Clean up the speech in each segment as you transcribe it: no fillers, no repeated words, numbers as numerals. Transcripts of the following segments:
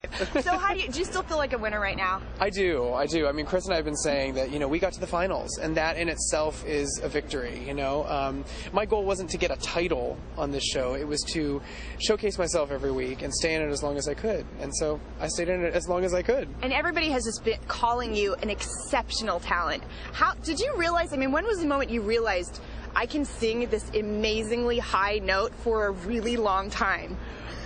So do you still feel like a winner right now? I do. I mean, Chris and I have been saying that, we got to the finals, and that in itself is a victory, My goal wasn't to get a title on this show. It was to showcase myself every week and stay in it as long as I could. And so I stayed in it as long as I could. And everybody has just been calling you an exceptional talent. How did you realize, when was the moment you realized I can sing this amazingly high note for a really long time?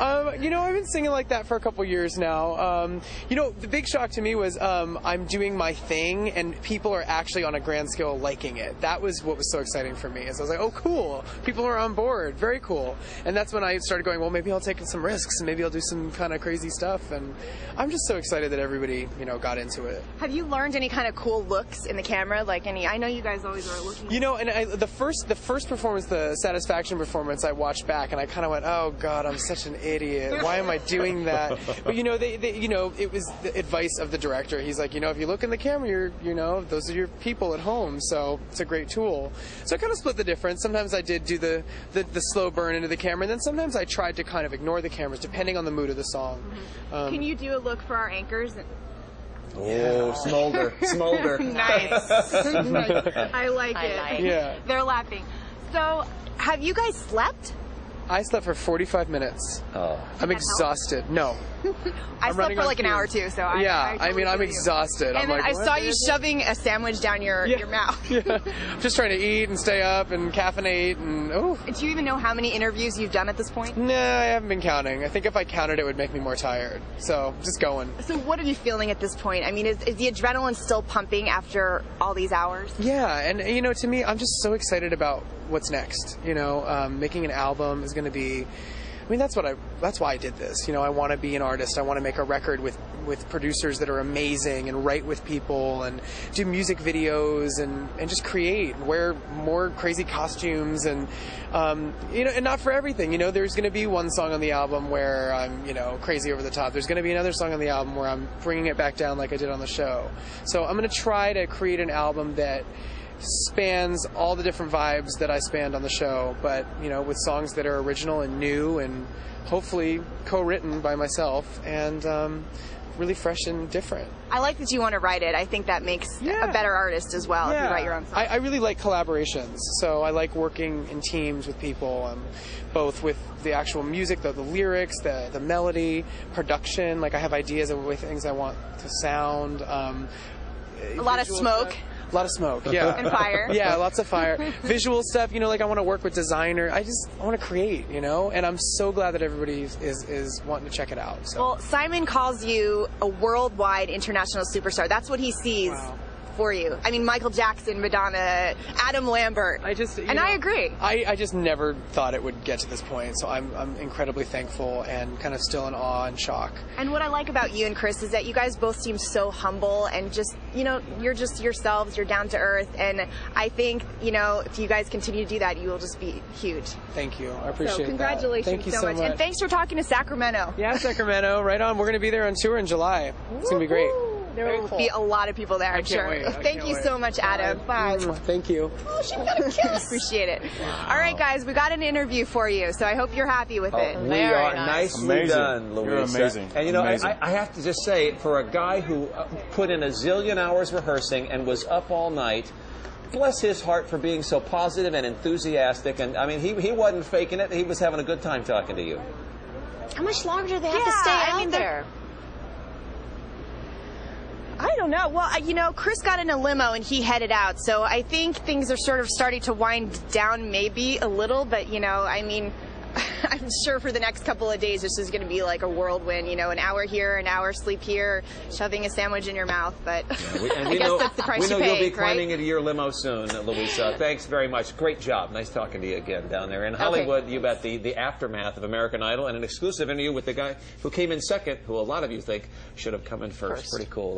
I've been singing like that for a couple years now. The big shock to me was I'm doing my thing and people are actually on a grand scale liking it. That was what was so exciting for me. Is I was like, oh, cool. People are on board. Very cool. And that's when I started going, well, maybe I'll take some risks and maybe I'll do some kind of crazy stuff. And I'm just so excited that everybody, got into it. Have you learned any kind of cool looks in the camera? I know you guys always are looking. The first performance, the Satisfaction performance, I watched back and I kind of went, oh, God, I'm such an idiot. Why am I doing that? But it was the advice of the director. He's like, if you look in the camera, those are your people at home. So it's a great tool. So I kind of split the difference. Sometimes I did do the slow burn into the camera, and then sometimes I tried to kind of ignore the cameras depending on the mood of the song. Can you do a look for our anchors? Oh, smolder. Nice. I like it. Yeah. They're laughing. So, have you guys slept? I slept for 45 minutes. Oh. I'm exhausted. No. I slept for like an hour too, so I'm exhausted. And then I saw you shoving a sandwich down your mouth. Yeah. Just trying to eat and stay up and caffeinate and Do you even know how many interviews you've done at this point? No, I haven't been counting. I think if I counted it would make me more tired. So just going. So what are you feeling at this point? Is the adrenaline still pumping after all these hours? Yeah, and to me, I'm just so excited about what's next. Making an album is going to be. That's why I did this. I want to be an artist. I want to make a record with producers that are amazing and write with people and do music videos and just create and wear more crazy costumes and and not for everything. There's going to be one song on the album where I'm crazy over the top. There's going to be another song on the album where I'm bringing it back down like I did on the show. So I'm going to try to create an album that spans all the different vibes that I spanned on the show, but with songs that are original and new and hopefully co-written by myself and really fresh and different. I like that you want to write it. I think that makes a better artist as well if you write your own songs. I really like collaborations, so I like working in teams with people, both with the actual music, the lyrics, the melody, production. Like I have ideas of things I want to sound. A lot of smoke. Stuff. A lot of smoke, yeah. And fire. Yeah, lots of fire. Visual stuff, I want to work with designer. I want to create, and I'm so glad that everybody is wanting to check it out. So. Well, Simon calls you a worldwide international superstar. That's what he sees for you. Michael Jackson, Madonna, Adam Lambert. I agree. I just never thought it would get to this point, so I'm incredibly thankful and kind of still in awe and shock. And what I like about you and Chris is that you guys both seem so humble and just, you're just yourselves, you're down to earth, and I think, if you guys continue to do that, you will just be huge. Thank you. I appreciate that. Congratulations Thank you so much. And thanks for talking to Sacramento. Yeah, Sacramento, right on. We're going to be there on tour in July. It's going to be great. There will be a lot of people there, I'm sure. Thank you so much, Adam. Bye. Thank you. Oh, she got a kiss. Appreciate it. Wow. All right, guys, we got an interview for you, so I hope you're happy with it. We are nicely done, Louisa. You're amazing. And I have to just say, for a guy who put in a zillion hours rehearsing and was up all night, bless his heart for being so positive and enthusiastic. And he wasn't faking it. He was having a good time talking to you. How much longer do they have to stay out there? I don't know. Well, Chris got in a limo and he headed out, so I think things are sort of starting to wind down maybe a little, but, I'm sure for the next couple of days this is going to be like a whirlwind, an hour here, an hour sleep here, shoving a sandwich in your mouth, but I guess that's the price you pay, We know you'll be climbing into your limo soon, Louisa. Thanks very much. Great job. Nice talking to you again down there in Hollywood. You bet the aftermath of American Idol and an exclusive interview with the guy who came in second, who a lot of you think should have come in first. Pretty cool.